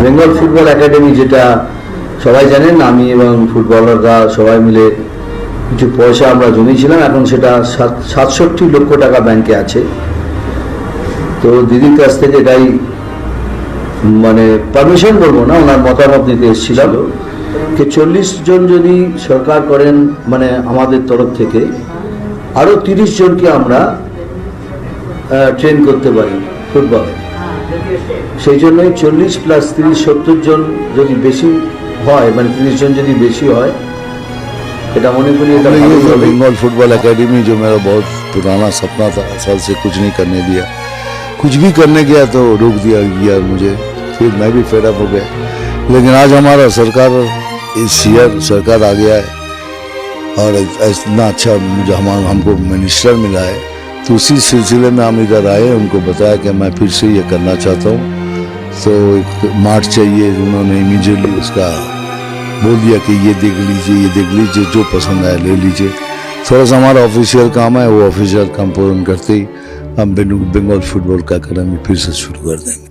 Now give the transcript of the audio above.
Bengal football academy, যেটা সবাই জানেন, আমি এবং ফুটবলাররা সবাই মিলে কিছু পয়সা আমরা জমিয়েছিলাম, এখন সেটা 67 লক্ষ টাকা ব্যাংকে আছে। তো দিদির কাছ থেকে এটাই মানে পারমিশন বলবো না, ওনার মতামত নিতে এসেছিলাম যে 40 জন যদি সরকার করেন, মানে আমাদের তরফ থেকে আরও 30 জনকে আমরা ট্রেন করতে পারি ফুটবল। সেই জন্যই 40 + 30 70 জন যদি বেশি হয়, মানে 30 জন যদি বেশি হয়, এটা মনে করি এটা बंगाल फुटबॉल एकेडमी जो मेरा बहुत पुराना सपना था, साल से कुछ नहीं करने दिया, कुछ भी करने गया तो रोक दिया गया मुझे, फिर मैं भी फेड अप हो गया। लेकिन आज हमारा सरकार इस ईयर सरकार आ गया है और इतना अच्छा मुझे हमको मिनिस्टर मिला है, तो उसी सिलसिले में हम इधर आए, उनको बताया कि मैं फिर से ये करना चाहता हूँ। तो एक मार्च चाहिए, उन्होंने इमीडिएटली उसका बोल दिया कि ये देख लीजिए, जो पसंद आए ले लीजिए। थोड़ा सा हमारा ऑफिशियल काम है, वो ऑफिशियल काम पूर्ण करते ही हम बंगाल फुटबॉल का एकेडमी फिर से शुरू कर देंगे।